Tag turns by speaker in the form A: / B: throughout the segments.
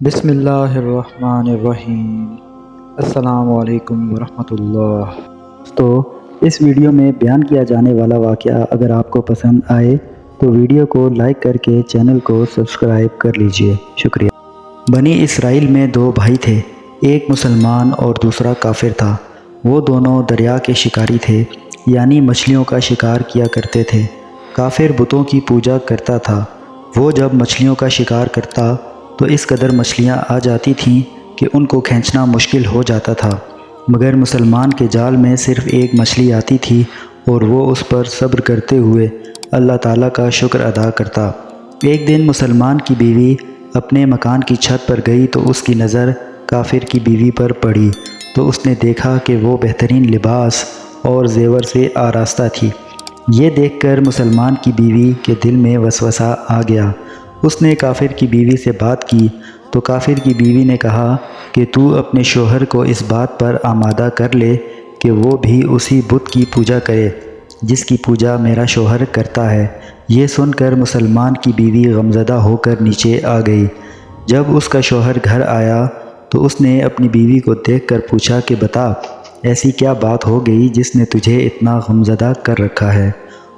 A: بسم اللہ الرحمن الرحیم۔ السلام علیکم ورحمۃ اللہ۔
B: تو اس ویڈیو میں بیان کیا جانے والا واقعہ اگر آپ کو پسند آئے تو ویڈیو کو لائک کر کے چینل کو سبسکرائب کر لیجئے، شکریہ۔ بنی اسرائیل میں دو بھائی تھے، ایک مسلمان اور دوسرا کافر تھا۔ وہ دونوں دریا کے شکاری تھے، یعنی مچھلیوں کا شکار کیا کرتے تھے۔ کافر بتوں کی پوجا کرتا تھا۔ وہ جب مچھلیوں کا شکار کرتا تو اس قدر مچھلیاں آ جاتی تھیں کہ ان کو کھینچنا مشکل ہو جاتا تھا، مگر مسلمان کے جال میں صرف ایک مچھلی آتی تھی اور وہ اس پر صبر کرتے ہوئے اللہ تعالیٰ کا شکر ادا کرتا۔ ایک دن مسلمان کی بیوی اپنے مکان کی چھت پر گئی تو اس کی نظر کافر کی بیوی پر پڑی، تو اس نے دیکھا کہ وہ بہترین لباس اور زیور سے آراستہ تھی۔ یہ دیکھ کر مسلمان کی بیوی کے دل میں وسوسہ آ گیا۔ اس نے کافر کی بیوی سے بات کی تو کافر کی بیوی نے کہا کہ تو اپنے شوہر کو اس بات پر آمادہ کر لے کہ وہ بھی اسی بت کی پوجا کرے جس کی پوجا میرا شوہر کرتا ہے۔ یہ سن کر مسلمان کی بیوی غمزدہ ہو کر نیچے آ گئی۔ جب اس کا شوہر گھر آیا تو اس نے اپنی بیوی کو دیکھ کر پوچھا کہ بتا، ایسی کیا بات ہو گئی جس نے تجھے اتنا غمزدہ کر رکھا ہے؟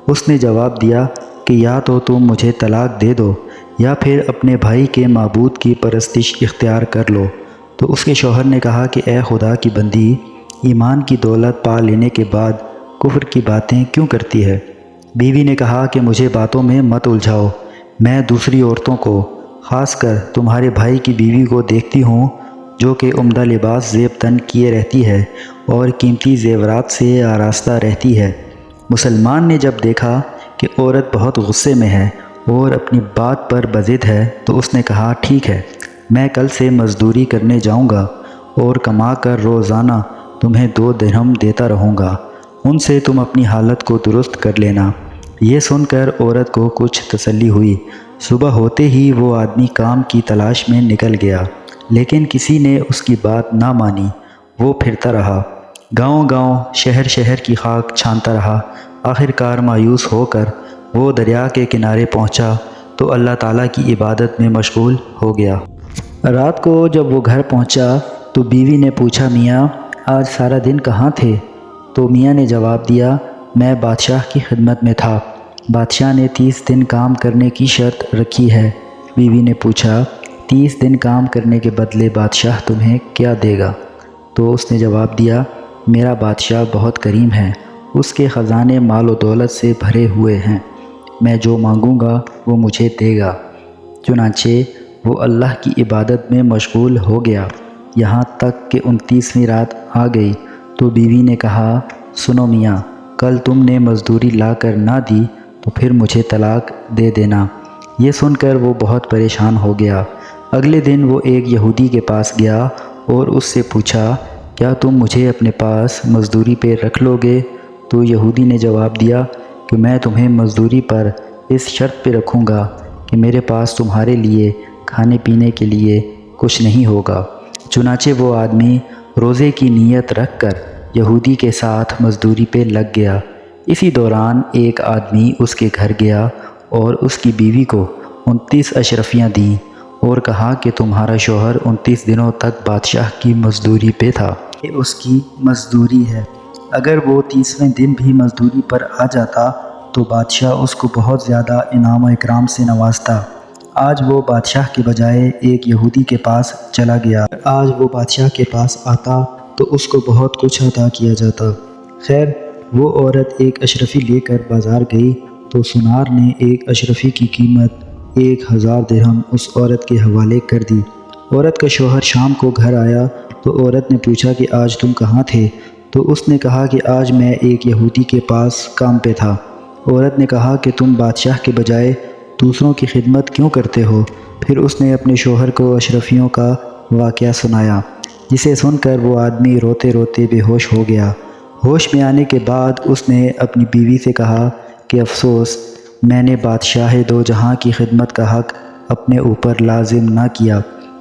B: اس نے جواب دیا کہ یا تو تم مجھے طلاق دے دو یا پھر اپنے بھائی کے معبود کی پرستش اختیار کر لو۔ تو اس کے شوہر نے کہا کہ اے خدا کی بندی، ایمان کی دولت پا لینے کے بعد کفر کی باتیں کیوں کرتی ہے؟ بیوی نے کہا کہ مجھے باتوں میں مت الجھاؤ، میں دوسری عورتوں کو، خاص کر تمہارے بھائی کی بیوی کو دیکھتی ہوں جو کہ عمدہ لباس زیب تن کیے رہتی ہے اور قیمتی زیورات سے آراستہ رہتی ہے۔ مسلمان نے جب دیکھا کہ عورت بہت غصے میں ہے اور اپنی بات پر بضد ہے تو اس نے کہا ٹھیک ہے، میں کل سے مزدوری کرنے جاؤں گا اور کما کر روزانہ تمہیں 2 درہم دیتا رہوں گا، ان سے تم اپنی حالت کو درست کر لینا۔ یہ سن کر عورت کو کچھ تسلی ہوئی۔ صبح ہوتے ہی وہ آدمی کام کی تلاش میں نکل گیا، لیکن کسی نے اس کی بات نہ مانی۔ وہ پھرتا رہا، گاؤں گاؤں، شہر شہر کی خاک چھانتا رہا۔ آخر کار مایوس ہو کر وہ دریا کے کنارے پہنچا تو اللہ تعالیٰ کی عبادت میں مشغول ہو گیا۔ رات کو جب وہ گھر پہنچا تو بیوی نے پوچھا میاں آج سارا دن کہاں تھے؟ تو میاں نے جواب دیا میں بادشاہ کی خدمت میں تھا، بادشاہ نے 30 دن کام کرنے کی شرط رکھی ہے۔ بیوی نے پوچھا 30 دن کام کرنے کے بدلے بادشاہ تمہیں کیا دے گا؟ تو اس نے جواب دیا میرا بادشاہ بہت کریم ہے، اس کے خزانے مال و دولت سے بھرے ہوئے ہیں، میں جو مانگوں گا وہ مجھے دے گا۔ چنانچہ وہ اللہ کی عبادت میں مشغول ہو گیا یہاں تک کہ 29ویں رات آ گئی تو بیوی نے کہا سنو میاں، کل تم نے مزدوری لا کر نہ دی تو پھر مجھے طلاق دے دینا۔ یہ سن کر وہ بہت پریشان ہو گیا۔ اگلے دن وہ ایک یہودی کے پاس گیا اور اس سے پوچھا کیا تم مجھے اپنے پاس مزدوری پہ رکھ لو گے؟ تو یہودی نے جواب دیا کہ میں تمہیں مزدوری پر اس شرط پہ رکھوں گا کہ میرے پاس تمہارے لیے کھانے پینے کے لیے کچھ نہیں ہوگا۔ چنانچہ وہ آدمی روزے کی نیت رکھ کر یہودی کے ساتھ مزدوری پہ لگ گیا۔ اسی دوران ایک آدمی اس کے گھر گیا اور اس کی بیوی کو 29 اشرفیاں دیں اور کہا کہ تمہارا شوہر 29 دنوں تک بادشاہ کی مزدوری پہ تھا، یہ اس کی مزدوری ہے، اگر وہ 30ویں دن بھی مزدوری پر آ جاتا تو بادشاہ اس کو بہت زیادہ انعام و اکرام سے نوازتا۔ آج وہ بادشاہ کے بجائے ایک یہودی کے پاس چلا گیا، آج وہ بادشاہ کے پاس آتا تو اس کو بہت کچھ عطا کیا جاتا۔ خیر، وہ عورت ایک اشرفی لے کر بازار گئی تو سنار نے ایک اشرفی کی قیمت 1000 درہم اس عورت کے حوالے کر دی۔ عورت کا شوہر شام کو گھر آیا تو عورت نے پوچھا کہ آج تم کہاں تھے؟ تو اس نے کہا کہ آج میں ایک یہودی کے پاس کام پہ تھا۔ عورت نے کہا کہ تم بادشاہ کے بجائے دوسروں کی خدمت کیوں کرتے ہو؟ پھر اس نے اپنے شوہر کو اشرفیوں کا واقعہ سنایا، جسے سن کر وہ آدمی روتے روتے بے ہوش ہو گیا۔ ہوش میں آنے کے بعد اس نے اپنی بیوی سے کہا کہ افسوس، میں نے بادشاہ دو جہاں کی خدمت کا حق اپنے اوپر لازم نہ کیا۔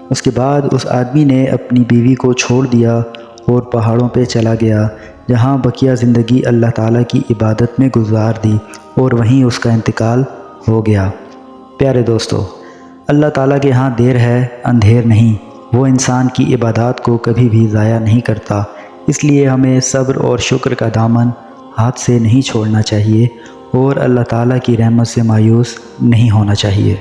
B: اس کے بعد اس آدمی نے اپنی بیوی کو چھوڑ دیا اور پہاڑوں پہ چلا گیا، جہاں بقیہ زندگی اللہ تعالیٰ کی عبادت میں گزار دی اور وہیں اس کا انتقال ہو گیا۔ پیارے دوستو، اللہ تعالیٰ کے ہاں دیر ہے اندھیر نہیں، وہ انسان کی عبادات کو کبھی بھی ضائع نہیں کرتا۔ اس لیے ہمیں صبر اور شکر کا دامن ہاتھ سے نہیں چھوڑنا چاہیے اور اللہ تعالیٰ کی رحمت سے مایوس نہیں ہونا چاہیے۔